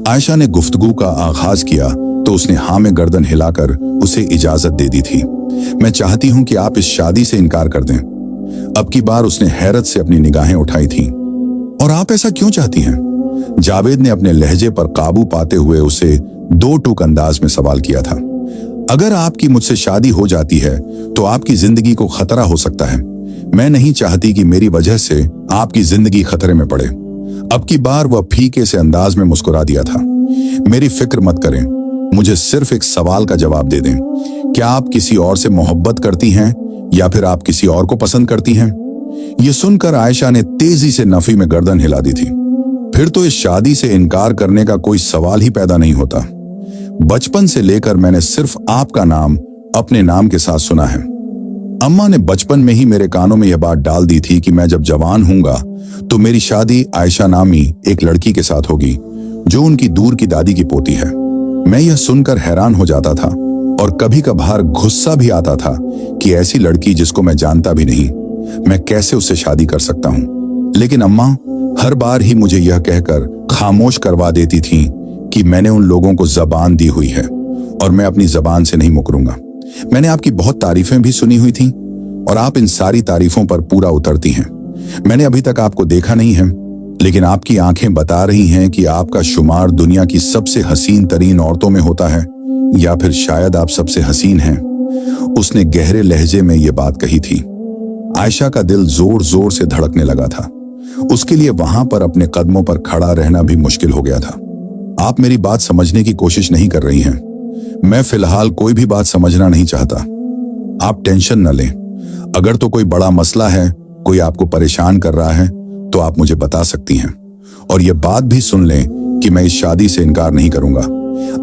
आयशा ने गुफ्तगू का आगाज किया तो उसने हाँ में गर्दन हिलाकर उसे इजाजत दे दी थी। मैं चाहती हूं कि आप इस शादी से इनकार कर दें। अब की बार उसने हैरत से अपनी निगाहें उठाई थीं। और आप ऐसा क्यों चाहती हैं? जावेद ने अपने लहजे पर काबू पाते हुए उसे दो टूक अंदाज में सवाल किया था। अगर आपकी मुझसे शादी हो जाती है तो आपकी जिंदगी को खतरा हो सकता है। मैं नहीं चाहती कि मेरी वजह से आपकी जिंदगी खतरे में पड़े। अब की बार वह फीके से अंदाज में मुस्कुरा दिया था। मेरी फिक्र मत करें, मुझे सिर्फ एक सवाल का जवाब दे दें, क्या आप किसी और से मोहब्बत करती हैं या फिर आप किसी और को पसंद करती हैं? ये सुनकर आयशा ने तेजी से नफी में गर्दन हिला दी थी। फिर तो इस शादी से इनकार करने का कोई सवाल ही पैदा नहीं होता। बचपन से लेकर मैंने सिर्फ आपका नाम अपने नाम के साथ सुना है। अम्मा ने बचपन में ही मेरे कानों में यह बात डाल दी थी कि मैं जब जवान हूंगा तो मेरी शादी आयशा नामी एक लड़की के साथ होगी जो उनकी दूर की दादी की पोती है। मैं यह सुनकर हैरान हो जाता था और कभी कभार गुस्सा भी आता था कि ऐसी लड़की जिसको मैं जानता भी नहीं, मैं कैसे उससे शादी कर सकता हूं। लेकिन अम्मा हर बार ही मुझे यह कहकर खामोश करवा देती थीं कि मैंने उन लोगों को जबान दी हुई है और मैं अपनी जबान से नहीं मुकरूंगा। मैंने आपकी बहुत तारीफें भी सुनी हुई थीं और आप इन सारी तारीफों पर पूरा उतरती हैं। मैंने अभी तक आपको देखा नहीं है, लेकिन आपकी आंखें बता रही हैं कि आपका शुमार दुनिया की सबसे हसीन तरीन औरतों में होता है, या फिर शायद आप सबसे हसीन हैं। उसने गहरे लहजे में यह बात कही थी। आयशा का दिल जोर जोर से धड़कने लगा था। उसके लिए वहां पर अपने कदमों पर खड़ा रहना भी मुश्किल हो गया था। आप मेरी बात समझने की कोशिश नहीं कर रही हैं। मैं फिलहाल कोई भी बात समझना नहीं चाहता। आप टेंशन न लें। अगर तो कोई बड़ा मसला है, कोई आपको परेशान कर रहा है, तो आप मुझे बता सकती हैं। और यह बात भी सुन लें कि मैं इस शादी से इनकार नहीं करूंगा।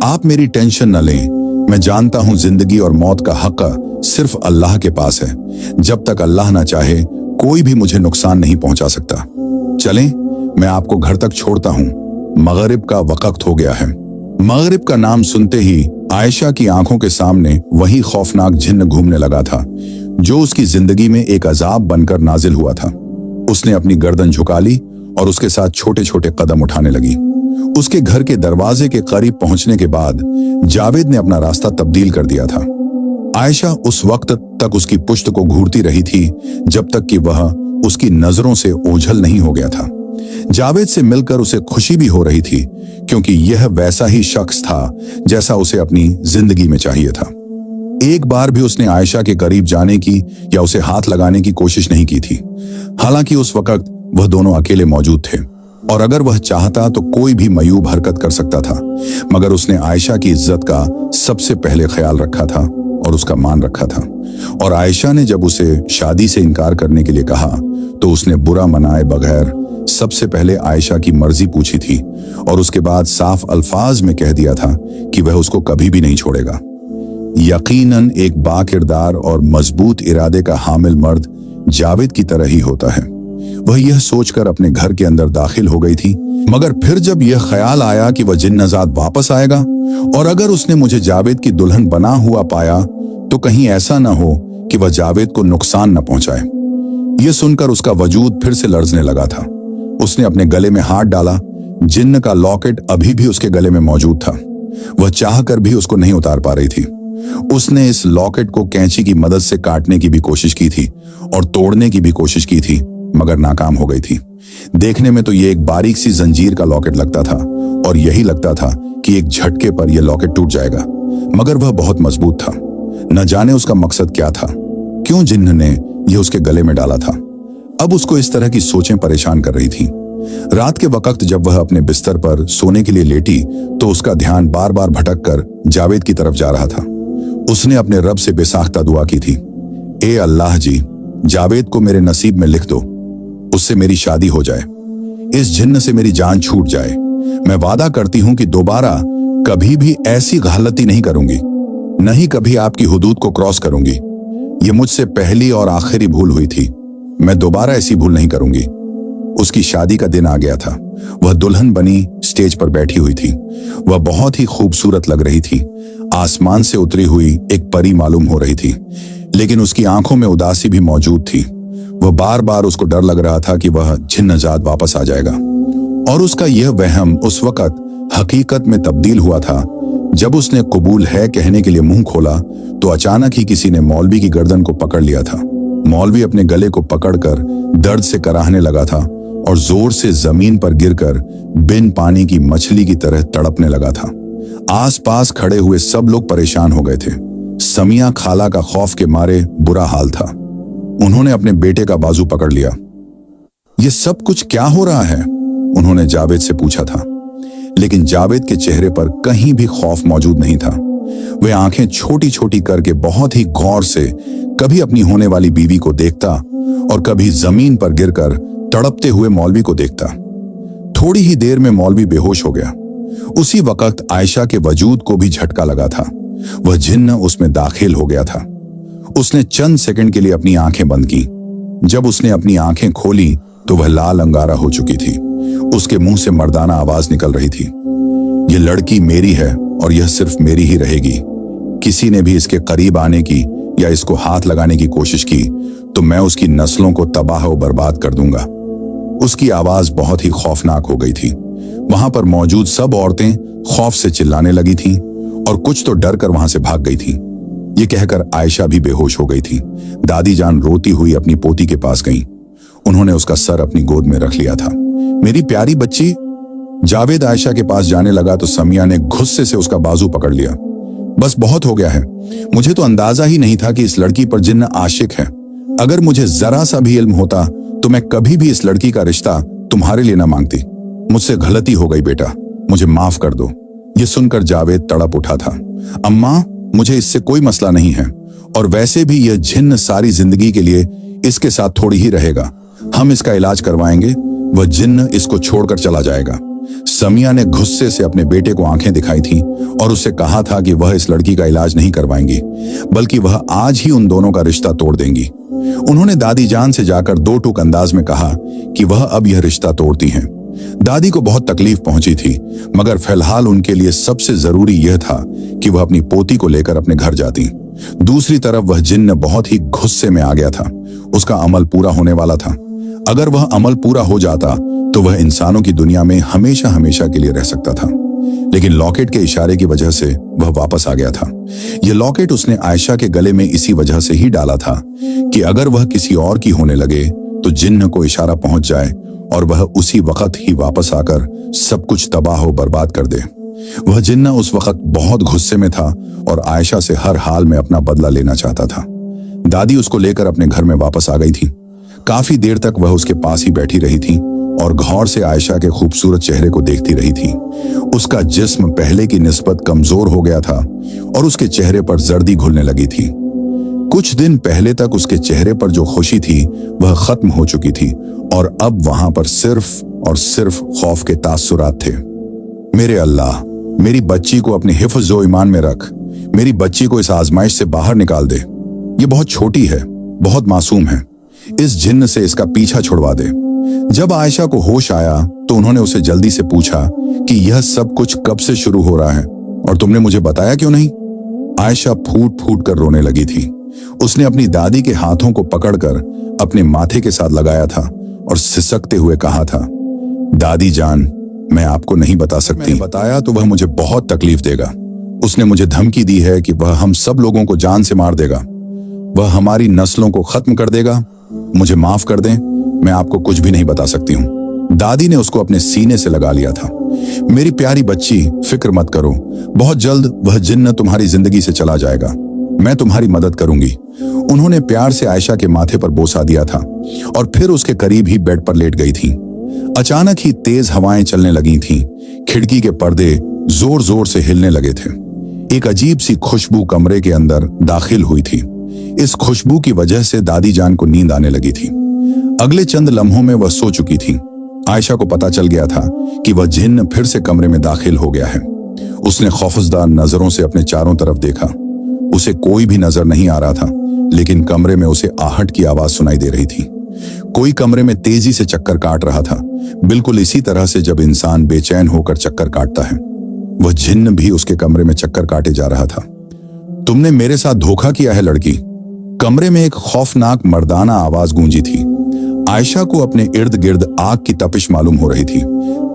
आप मेरी टेंशन न लें। मैं जानता हूं जिंदगी और मौत का हक सिर्फ अल्लाह के पास है। जब तक अल्लाह ना चाहे कोई भी मुझे नुकसान नहीं पहुंचा सकता। चलें, मैं आपको घर तक छोड़ता हूं। मगरिब का वक्त हो गया है। मगरिब का नाम सुनते ही आयशा की आंखों के सामने वही खौफनाक जिन्न घूमने लगा था जो उसकी जिंदगी में एक अजाब बनकर नाजिल हुआ था। उसने अपनी गर्दन झुका ली और उसके साथ छोटे छोटे कदम उठाने लगी। उसके घर के दरवाजे के करीब पहुंचने के बाद जावेद ने अपना रास्ता तब्दील कर दिया था। आयशा उस वक्त तक उसकी पुश्त को घूरती रही थी जब तक कि वह उसकी नजरों से ओझल नहीं हो गया था। जावेद से मिलकर उसे खुशी भी हो रही थी क्योंकि यह वैसा ही शख्स था जैसा उसे अपनी जिंदगी में चाहिए था। एक बार भी उसने आयशा के करीब जाने की या उसे हाथ लगाने की कोशिश नहीं की थी। हालांकि उस वक्त वह दोनों अकेले मौजूद थे और अगर वह चाहता तो कोई भी मयूब हरकत कर सकता था, मगर उसने आयशा की इज्जत का सबसे पहले ख्याल रखा था और उसका मान रखा था। और आयशा ने जब उसे शादी से इनकार करने के लिए कहा तो उसने बुरा मनाए बगैर सबसे पहले आयशा की मर्जी पूछी थी और उसके बाद साफ अल्फाज में कह दिया था कि वह उसको कभी भी नहीं छोड़ेगा। यकीनन एक बाकिरदार और मजबूत इरादे का हामिल मर्द जावेद की तरह ही होता है। वह यह सोचकर अपने घर के अंदर दाखिल हो गई थी, मगर फिर जब यह ख्याल आया कि वह जिन्नजाद वापस आएगा और अगर उसने मुझे जावेद की दुल्हन बना हुआ पाया तो कहीं ऐसा न हो कि वह जावेद को नुकसान न पहुंचाए। यह सुनकर उसका वजूद फिर से लर्जने लगा था। उसने अपने गले में हाथ डाला। जिन्न का लॉकेट अभी भी उसके गले में मौजूद था। वह चाहकर भी उसको नहीं उतार पा रही थी। उसने इस लॉकेट को कैंची की मदद से काटने की भी कोशिश की थी और तोड़ने की भी कोशिश की थी, मगर नाकाम हो गई थी। देखने में तो ये एक बारीक सी जंजीर का लॉकेट लगता था और यही लगता था कि एक झटके पर यह लॉकेट टूट जाएगा, मगर वह बहुत मजबूत था। न जाने उसका मकसद क्या था, क्यों जिन्न ने यह उसके गले में डाला था। अब उसको इस तरह की सोचें परेशान कर रही थीं। रात के वक्त जब वह अपने बिस्तर पर सोने के लिए लेटी तो उसका ध्यान बार बार भटक कर जावेद की तरफ जा रहा था। उसने अपने रब से बेसाख्ता दुआ की थी, ए अल्लाह जी, जावेद को मेरे नसीब में लिख दो, उससे मेरी शादी हो जाए, इस जिन्न से मेरी जान छूट जाए। मैं वादा करती हूं कि दोबारा कभी भी ऐसी गलती नहीं करूंगी, नहीं कभी आपकी हुदूद को क्रॉस करूंगी। यह मुझसे पहली और आखिरी भूल हुई थी। मैं दोबारा ऐसी भूल नहीं करूंगी। उसकी शादी का दिन आ गया था। वह दुल्हन बनी स्टेज पर बैठी हुई थी। वह बहुत ही खूबसूरत लग रही थी। आसमान से उतरी हुई एक परी मालूम हो रही थी, लेकिन उसकी आंखों में उदासी भी मौजूद थी। वह बार बार उसको डर लग रहा था कि वह जिन्नजाद वापस आ जाएगा। और उसका यह वहम उस वक्त हकीकत में तब्दील हुआ था जब उसने कबूल है कहने के लिए मुंह खोला तो अचानक ही किसी ने मौलवी की गर्दन को पकड़ लिया था। मौलवी अपने गले को पकड़कर दर्द से कराहने लगा था और जोर से जमीन पर गिरकर बिन पानी की मछली की तरह तड़पने लगा था। आसपास खड़े हुए सब लोग परेशान हो गए थे। समिया खाला का खौफ के मारे बुरा हाल था। उन्होंने अपने बेटे का बाजू पकड़ लिया। ये सब कुछ क्या हो रहा है? उन्होंने जावेद से पूछा था। लेकिन जावेद के चेहरे पर कहीं भी खौफ मौजूद नहीं था। वह आंखें छोटी छोटी करके बहुत ही गौर से कभी अपनी होने वाली बीवी को देखता और कभी जमीन पर गिरकर तड़पते हुए मौलवी को देखता। थोड़ी ही देर में मौलवी बेहोश हो गया। उसी वक्त आयशा के वजूद को भी झटका लगा था। वह जिन्न उसमें दाखिल हो गया था। उसने चंद सेकंड के लिए अपनी आंखें बंद की। जब उसने अपनी आंखें खोली तो वह लाल अंगारा हो चुकी थी। उसके मुंह से मर्दाना आवाज निकल रही थी, यह लड़की मेरी है और यह सिर्फ मेरी ही रहेगी। किसी ने भी इसके करीब आने की या इसको हाथ लगाने की कोशिश की तो मैं उसकी नस्लों को तबाह और बर्बाद कर दूंगा। उसकी आवाज बहुत ही खौफनाक हो गई थी। वहां पर मौजूद सब औरतें खौफ से चिल्लाने लगी थीं और कुछ तो डर कर वहां से भाग गई थीं। ये कहकर आयशा भी बेहोश हो गई थी। दादी जान रोती हुई अपनी पोती के पास गईं। उन्होंने उसका सर अपनी गोद में रख लिया था। मेरी प्यारी बच्ची। जावेद आयशा के पास जाने लगा तो समिया ने गुस्से से उसका बाजू पकड़ लिया। बस बहुत हो गया है। मुझे तो अंदाजा ही नहीं था कि इस लड़की पर जिन्न आशिक है। अगर मुझे जरा सा भी इल्म होता तो मैं कभी भी इस लड़की का रिश्ता तुम्हारे लिए ना मांगती। मुझसे गलती हो गई बेटा, मुझे माफ कर दो। ये सुनकर जावेद तड़प उठा था। अम्मा, मुझे इससे कोई मसला नहीं है और वैसे भी यह जिन्न सारी जिंदगी के लिए इसके साथ थोड़ी ही रहेगा। हम इसका इलाज करवाएंगे, वह जिन्न इसको छोड़कर चला जाएगा। समिया ने गुस्से से अपने बेटे को आंखें दिखाई थीं और उससे कहा था कि वह इस लड़की का इलाज नहीं करवाएंगी, बल्कि वह आज ही उन दोनों का रिश्ता तोड़ देंगी। उन्होंने दादी जान से जाकर दो टूक अंदाज में कहा कि वह अब यह रिश्ता तोड़ती हैं। दादी को बहुत तकलीफ पहुंची थी, मगर फिलहाल उनके लिए सबसे जरूरी यह था कि वह अपनी पोती को लेकर अपने घर जाती। दूसरी तरफ वह जिन्न बहुत ही गुस्से में आ गया था। उसका अमल पूरा होने वाला था। अगर वह अमल पूरा हो जाता तो वह इंसानों की दुनिया में हमेशा हमेशा के लिए रह सकता था। लेकिन लॉकेट के इशारे की वजह से वह वापस आ गया था। यह लॉकेट उसने आयशा के गले में इसी वजह से ही डाला था कि अगर वह किसी और की होने लगे तो जिन्न को इशारा पहुंच जाए और वह उसी वक्त ही वापस आकर सब कुछ तबाह और बर्बाद कर दे। वह जिन्न उस वक्त बहुत गुस्से में था और आयशा से हर हाल में अपना बदला लेना चाहता था। दादी उसको लेकर अपने घर में वापस आ गई थी। काफी देर तक वह उसके पास ही बैठी रही थी और गौर से आयशा के खूबसूरत चेहरे को देखती रही थी। उसका जिस्म पहले की निस्बत कमजोर हो गया था और उसके चेहरे पर जर्दी घुलने लगी थी। कुछ दिन पहले तक उसके चेहरे पर जो खुशी थी वह खत्म हो चुकी थी और अब वहां पर सिर्फ और सिर्फ खौफ के तासुरात थे। मेरे अल्लाह, मेरी बच्ची को अपने हिफ्ज़ व ईमान में रख। मेरी बच्ची को इस आजमाइश से बाहर निकाल दे। ये बहुत छोटी है, बहुत मासूम है। इस जिन्न से इसका पीछा छुड़वा दे। जब आयशा को होश आया तो उन्होंने उसे जल्दी से पूछा कि यह सब कुछ कब से शुरू हो रहा है और तुमने मुझे बताया क्यों नहीं? आयशा फूट फूट कर रोने लगी थी। उसने अपनी दादी के हाथों को पकड़कर अपने माथे के साथ लगाया था और सिसकते हुए कहा था, दादी जान, मैं आपको नहीं बता सकती। बताया तो वह मुझे बहुत तकलीफ देगा। उसने मुझे धमकी दी है कि वह हम सब लोगों को जान से मार देगा। वह हमारी नस्लों को खत्म कर देगा। मुझे माफ कर दें, मैं आपको कुछ भी नहीं बता सकती हूँ। दादी ने उसको अपने सीने से लगा लिया था। मेरी प्यारी बच्ची, फिक्र मत करो। बहुत जल्द वह जिन्न तुम्हारी जिंदगी से चला जाएगा। मैं तुम्हारी मदद करूंगी। उन्होंने प्यार से आयशा के माथे पर बोसा दिया था और फिर उसके करीब ही बेड पर लेट गई थी। अचानक ही तेज हवाएं चलने लगी थीं। खिड़की के पर्दे जोर जोर से हिलने लगे थे। एक अजीब सी खुशबू कमरे के अंदर दाखिल हुई थी। इस खुशबू की वजह से दादी जान को नींद आने लगी थी। अगले चंद लम्हों में वह सो चुकी थी। आयशा को पता चल गया था कि वह जिन्न फिर से कमरे में दाखिल हो गया है। उसने खौफजदा नजरों से अपने चारों तरफ देखा। उसे कोई भी नजर नहीं आ रहा था, लेकिन कमरे में उसे आहट की आवाज सुनाई दे रही थी। कोई कमरे में तेजी से चक्कर काट रहा था, बिल्कुल इसी तरह से जब इंसान बेचैन होकर चक्कर काटता है। वह जिन्न भी उसके कमरे में चक्कर काटे जा रहा था। तुमने मेरे साथ धोखा किया है लड़की। कमरे में एक खौफनाक मर्दाना आवाज गूंजी थी। आयशा को अपने इर्द गिर्द आग की तपिश मालूम हो रही थी।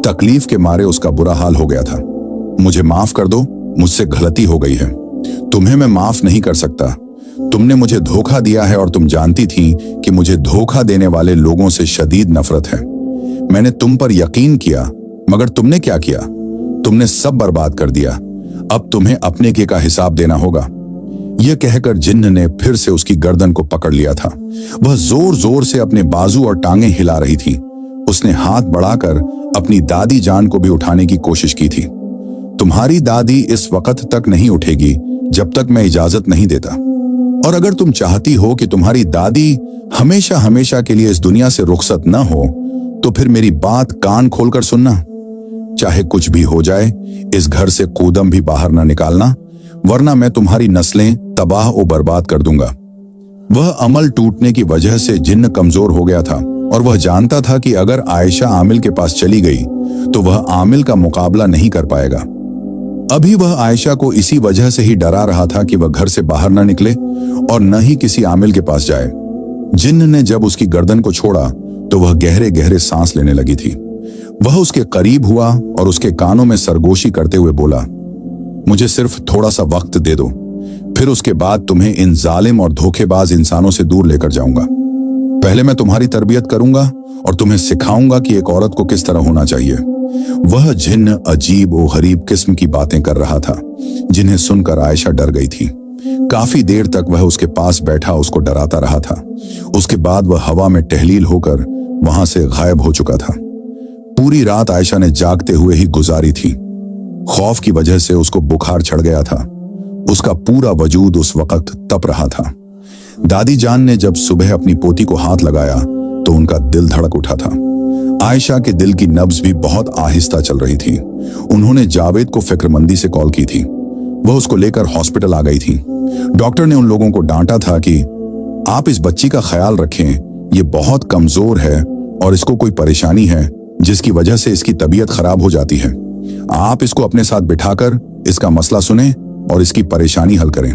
तकलीफ के मारे उसका बुरा हाल हो गया था। मुझे माफ कर दो, मुझसे गलती हो गई है। तुम्हें मैं माफ नहीं कर सकता। तुमने मुझे धोखा दिया है और तुम जानती थी कि मुझे धोखा देने वाले लोगों से शदीद नफरत है। मैंने तुम पर यकीन किया, मगर तुमने क्या किया? तुमने सब बर्बाद कर दिया। अब तुम्हें अपने के का हिसाब देना होगा। यह कहकर जिन्न ने फिर से उसकी गर्दन को पकड़ लिया था। वह जोर जोर से अपने बाजू और टांगें हिला रही थी। उसने हाथ बढ़ाकर अपनी दादी जान को भी उठाने की कोशिश की थी। तुम्हारी दादी इस वक्त तक नहीं उठेगी जब तक मैं इजाजत नहीं देता। और अगर तुम चाहती हो कि तुम्हारी दादी हमेशा हमेशा के लिए इस दुनिया से रुखसत न हो, तो फिर मेरी बात कान खोलकर सुनना। चाहे कुछ भी हो जाए, इस घर से कूदम भी बाहर न निकालना, वरना मैं तुम्हारी नस्लें तबाह और बर्बाद कर दूंगा। वह अमल टूटने की वजह से जिन्न कमजोर हो गया था और वह जानता था कि अगर आयशा आमिल के पास चली गई तो वह आमिल का मुकाबला नहीं कर पाएगा। अभी वह आयशा को इसी वजह से ही डरा रहा था कि वह घर से बाहर न निकले और न ही किसी आमिल के पास जाए। जिन्न ने जब उसकी गर्दन को छोड़ा तो वह गहरे गहरे सांस लेने लगी थी। वह उसके करीब हुआ और उसके कानों में सरगोशी करते हुए बोला, मुझे सिर्फ थोड़ा सा वक्त दे दो, फिर उसके बाद तुम्हें इन जालिम और धोखेबाज इंसानों से दूर लेकर जाऊंगा। पहले मैं तुम्हारी तरबियत करूंगा और तुम्हें सिखाऊंगा कि एक औरत को किस तरह होना चाहिए। वह जिन्न अजीब और गरीब किस्म की बातें कर रहा था, जिन्हें सुनकर आयशा डर गई थी। काफी देर तक वह उसके पास बैठा उसको डराता रहा था। उसके बाद वह हवा में टहलील होकर वहां से गायब हो चुका था। पूरी रात आयशा ने जागते हुए ही गुजारी थी। खौफ की वजह से उसको बुखार चढ़ गया था। उसका पूरा वजूद उस वक्त तप रहा था। दादी जान ने जब सुबह अपनी पोती को हाथ लगाया तो उनका दिल धड़क उठा था। आयशा के दिल की नब्ज भी बहुत आहिस्ता चल रही थी। उन्होंने जावेद को फिक्रमंदी से कॉल की थी। वह उसको लेकर हॉस्पिटल आ गई थी। डॉक्टर ने उन लोगों को डांटा था कि आप इस बच्ची का ख्याल रखें, ये बहुत कमजोर है और इसको कोई परेशानी है जिसकी वजह से इसकी तबीयत खराब हो जाती है। आप इसको अपने साथ बिठाकर इसका मसला सुने और इसकी परेशानी हल करें।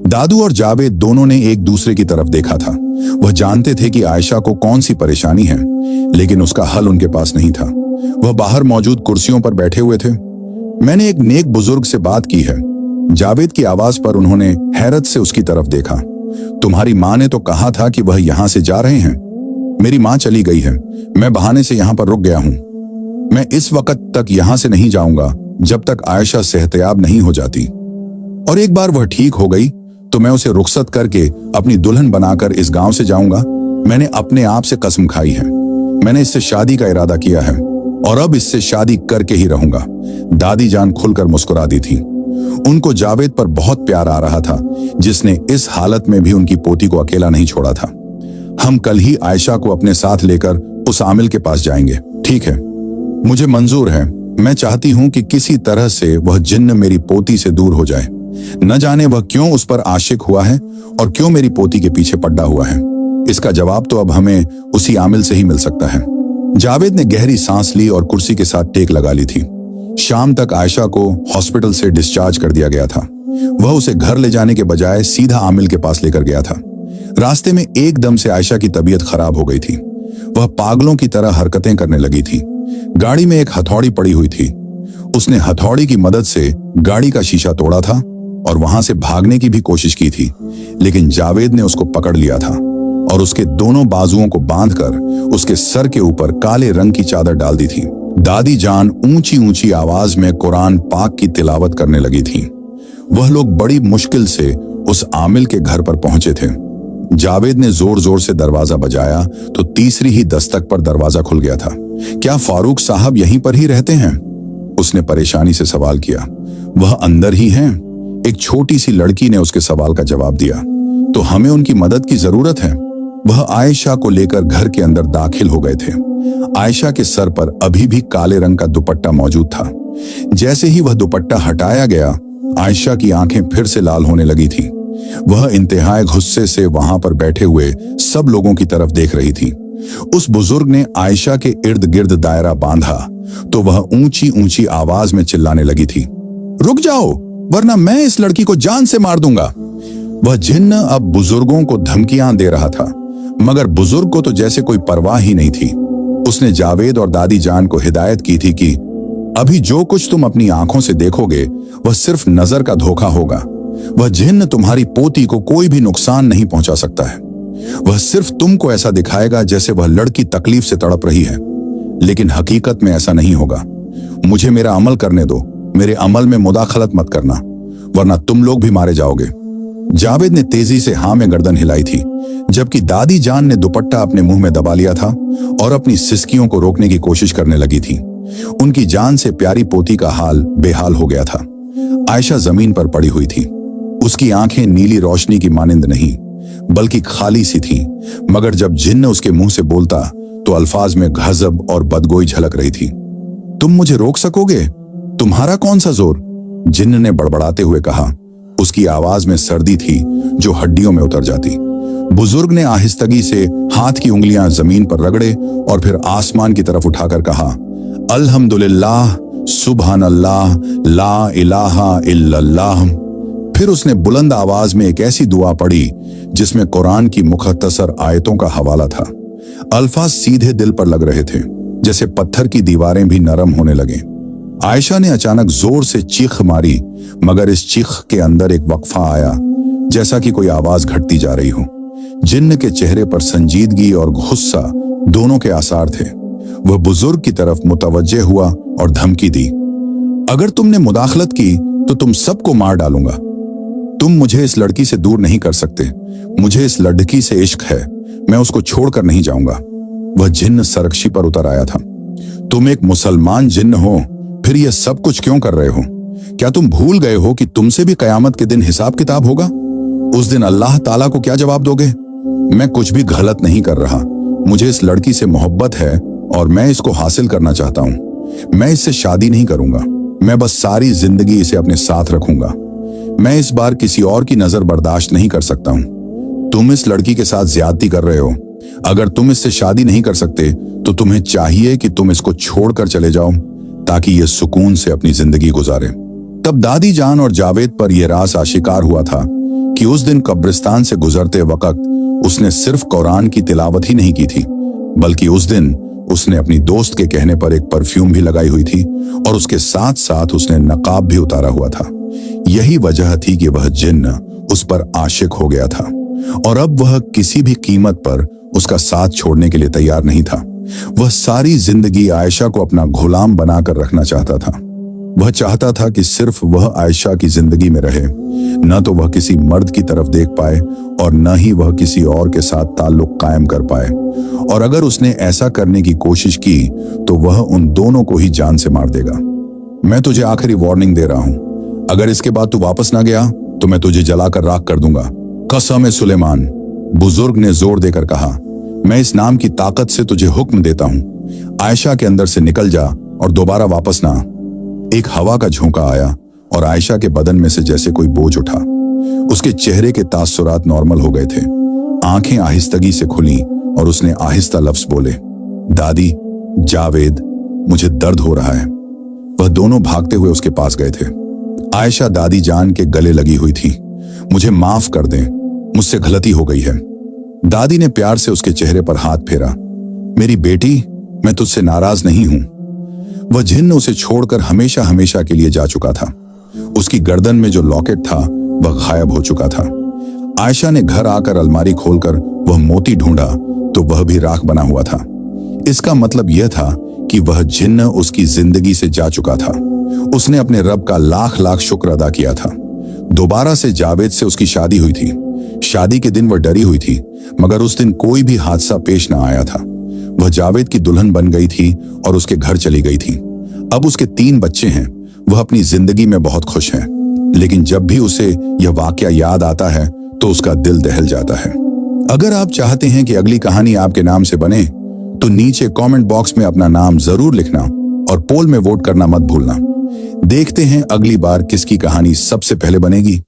दादू और जावेद दोनों ने एक दूसरे की तरफ देखा था। वह जानते थे कि आयशा को कौन सी परेशानी है, लेकिन उसका हल उनके पास नहीं था। वह बाहर मौजूद कुर्सियों पर बैठे हुए थे। मैंने एक नेक बुजुर्ग से बात की है। जावेद की आवाज पर उन्होंने हैरत से उसकी तरफ देखा। तुम्हारी माँ ने तो कहा था कि वह यहाँ से जा रहे हैं। मेरी माँ चली गई है। मैं बहाने से यहाँ पर रुक गया हूँ। मैं इस वक्त तक यहाँ से नहीं जाऊंगा जब तक आयशा सेहतयाब नहीं हो जाती। और एक बार वह ठीक हो गई तो मैं उसे रुखसत करके अपनी दुल्हन बनाकर इस गांव से जाऊंगा। मैंने अपने आप से कसम खाई है। मैंने इससे शादी का इरादा किया है और अब इससे शादी करके ही रहूंगा। दादी जान खुलकर मुस्कुरा दी थी। उनको जावेद पर बहुत प्यार आ रहा था, जिसने इस हालत में भी उनकी पोती को अकेला नहीं छोड़ा था। हम कल ही आयशा को अपने साथ लेकर उस आमिल के पास जाएंगे। ठीक है, मुझे मंजूर है। मैं चाहती हूं कि किसी तरह से वह जिन्न मेरी पोती से दूर हो जाए। न जाने वह क्यों उस पर आशिक हुआ है और क्यों मेरी पोती के पीछे पड़ा हुआ है। इसका जवाब तो अब हमें उसी आमिल से ही मिल सकता है। जावेद ने गहरी सांस ली और कुर्सी के साथ टेक लगा ली थी। शाम तक आयशा को हॉस्पिटल से डिस्चार्ज कर दिया गया था। वह उसे घर ले जाने के बजाय सीधा आमिल के पास लेकर गया था। रास्ते में एकदम से आयशा की तबीयत खराब हो गई थी। वह पागलों की तरह हरकतें करने लगी थी। गाड़ी में एक हथौड़ी पड़ी हुई थी। उसने हथौड़ी की मदद से गाड़ी का शीशा तोड़ा था और वहां से भागने की भी कोशिश की थी, लेकिन जावेद ने उसको पकड़ लिया था और उसके दोनों बाजुओं को बांधकर उसके सर के ऊपर काले रंग की चादर डाल दी थी। दादी जान ऊंची ऊंची आवाज में कुरान पाक की तिलावत करने लगी थी। वह लोग बड़ी मुश्किल से उस आमिल के घर पर पहुंचे थे। जावेद ने जोर जोर से दरवाजा बजाया तो तीसरी ही दस्तक पर दरवाजा खुल गया था। क्या फारूक साहब यहीं पर ही रहते हैं? उसने परेशानी से सवाल किया। वह अंदर ही हैं। एक छोटी सी लड़की ने उसके सवाल का जवाब दिया। तो हमें उनकी मदद की जरूरत है। वह आयशा को लेकर घर के अंदर दाखिल हो गए थे। आयशा के सर पर अभी भी काले रंग का दुपट्टा मौजूद था। जैसे ही वह दुपट्टा हटाया गया, आयशा की आंखें फिर से लाल होने लगी थी। वह इंतहाई गुस्से से वहां पर बैठे हुए सब लोगों की तरफ देख रही थी। उस बुजुर्ग ने आयशा के इर्द गिर्द दायरा बांधा तो वह ऊंची ऊंची आवाज में चिल्लाने लगी थी, रुक जाओ वरना मैं इस लड़की को जान से मार दूंगा। वह जिन्न अब बुजुर्गों को धमकियां दे रहा था, मगर बुजुर्ग को तो जैसे कोई परवाह ही नहीं थी। उसने जावेद और दादी जान को हिदायत की थी कि अभी जो कुछ तुम अपनी आंखों से देखोगे वह सिर्फ नजर का धोखा होगा। वह जिन्न तुम्हारी पोती को कोई भी नुकसान नहीं पहुंचा सकता है। वह सिर्फ तुमको ऐसा दिखाएगा जैसे वह लड़की तकलीफ से तड़प रही है, लेकिन हकीकत में ऐसा नहीं होगा। मुझे मेरा अमल करने दो। मेरे अमल में मुदाखलत मत करना, वरना तुम लोग भी मारे जाओगे। जावेद ने तेजी से हाँ में गर्दन हिलाई थी, जबकि दादी जान ने दुपट्टा अपने मुंह में दबा लिया था और अपनी सिसकियों को रोकने की कोशिश करने लगी थी। उनकी जान से प्यारी पोती का हाल बेहाल हो गया था। आयशा जमीन पर पड़ी हुई थी। उसकी आंखें नीली रोशनी की मानिंद नहीं बल्कि खाली सी थी, मगर जब जिन्न उसके मुंह से बोलता तो अल्फाज में गजब और बदगोई झलक रही थी। तुम मुझे रोक सकोगे? तुम्हारा कौन सा जोर? जिन्न ने बड़बड़ाते हुए कहा। उसकी आवाज में सर्दी थी जो हड्डियों में उतर जाती। बुजुर्ग ने आहिस्तगी से हाथ की उंगलियां जमीन पर रगड़े और फिर आसमान की तरफ उठाकर कहा, अल्हम्दुलिल्लाह, सुबहानल्लाह, ला इलाहा इल्लल्लाह। फिर उसने बुलंद आवाज में एक ऐसी दुआ पढ़ी जिसमें कुरान की मुख्तसर आयतों का हवाला था। अल्फाज सीधे दिल पर लग रहे थे, जैसे पत्थर की दीवारें भी नरम होने लगे। आयशा ने अचानक जोर से चीख मारी, मगर इस चीख के अंदर एक वक्फा आया, जैसा कि कोई आवाज घटती जा रही हो। जिन्न के चेहरे पर संजीदगी और गुस्सा दोनों के आसार थे। वह बुजुर्ग की तरफ मुतवज्जे हुआ और धमकी दी, अगर तुमने मुदाखलत की तो तुम सबको मार डालूंगा। तुम मुझे इस लड़की से दूर नहीं कर सकते। मुझे इस लड़की से इश्क है, मैं उसको छोड़कर नहीं जाऊंगा। वह जिन्न सरकशी पर उतर आया था। तुम एक मुसलमान जिन्न हो, फिर यह सब कुछ क्यों कर रहे हो? क्या तुम भूल गए हो कि तुमसे भी कयामत के दिन हिसाब किताब होगा? उस दिन अल्लाह ताला को क्या जवाब दोगे? मैं कुछ भी गलत नहीं कर रहा। मुझे इस लड़की से मोहब्बत है और मैं इसको हासिल करना चाहता हूं। मैं इससे शादी नहीं करूंगा। मैं बस सारी जिंदगी इसे अपने साथ रखूंगा। मैं इस बार किसी और की नजर बर्दाश्त नहीं कर सकता हूं। तुम इस लड़की के साथ ज्यादती कर रहे हो। अगर तुम इससे शादी नहीं कर सकते तो तुम्हें चाहिए कि तुम इसको छोड़कर चले जाओ ताकि ये सुकून से अपनी जिंदगी गुजारे। तब दादी जान और जावेद पर यह राज आशिकार हुआ था कि उस दिन कब्रिस्तान से गुजरते वक्त उसने सिर्फ कुरान की तिलावत ही नहीं की थी, बल्कि उस दिन उसने अपनी दोस्त के कहने पर एक परफ्यूम भी लगाई हुई थी और उसके साथ साथ उसने नकाब भी उतारा हुआ था। यही वजह थी कि वह जिन्न उस पर आशिक हो गया था और अब वह किसी भी कीमत पर उसका साथ छोड़ने के लिए तैयार नहीं था। वह सारी जिंदगी आयशा को अपना गुलाम बनाकर रखना चाहता था। वह चाहता था कि सिर्फ वह आयशा की जिंदगी में रहे, न तो वह किसी मर्द की तरफ देख पाए और न ही वह किसी और के साथ ताल्लुक कायम कर पाए। और अगर उसने ऐसा करने की कोशिश की तो वह उन दोनों को ही जान से मार देगा। मैं तुझे आखिरी वार्निंग दे रहा हूं, अगर इसके बाद तू वापस ना गया तो मैं तुझे जलाकर राख कर दूंगा। कसम सुलेमान, बुजुर्ग ने जोर देकर कहा। मैं इस नाम की ताकत से तुझे हुक्म देता हूं, आयशा के अंदर से निकल जा और दोबारा वापस ना। एक हवा का झोंका आया और आयशा के बदन में से जैसे कोई बोझ उठा। उसके चेहरे के तासुरात नॉर्मल हो गए थे। आंखें आहिस्तगी से खुली और उसने आहिस्ता लफ्ज बोले, दादी, जावेद, मुझे दर्द हो रहा है। वह दोनों भागते हुए उसके पास गए थे। आयशा दादी जान के गले लगी हुई थी। मुझे माफ कर दें, मुझसे गलती हो गई है। दादी ने प्यार से उसके चेहरे पर हाथ फेरा। मेरी बेटी, मैं तुझसे नाराज नहीं हूं। वह जिन्न उसे छोड़कर हमेशा हमेशा के लिए जा चुका था। उसकी गर्दन में जो लॉकेट था वह गायब हो चुका था। आयशा ने घर आकर अलमारी खोलकर वह मोती ढूंढा तो वह भी राख बना हुआ था। इसका मतलब यह था कि वह जिन्न उसकी जिंदगी से जा चुका था। उसने अपने रब का लाख लाख शुक्र अदा किया था। दोबारा से जावेद से उसकी शादी हुई थी। शादी के दिन वह डरी हुई थी, मगर उस दिन कोई भी हादसा पेश न आया था। वह जावेद की दुल्हन बन गई थी और उसके घर चली गई थी। अब उसके 3 बच्चे हैं। वह अपनी जिंदगी में बहुत खुश है, लेकिन जब भी उसे यह वाकया याद आता है तो उसका दिल दहल जाता है। अगर आप चाहते हैं कि अगली कहानी आपके नाम से बने तो नीचे कमेंट बॉक्स में अपना नाम जरूर लिखना और पोल में वोट करना मत भूलना। देखते हैं अगली बार किसकी कहानी सबसे पहले बनेगी।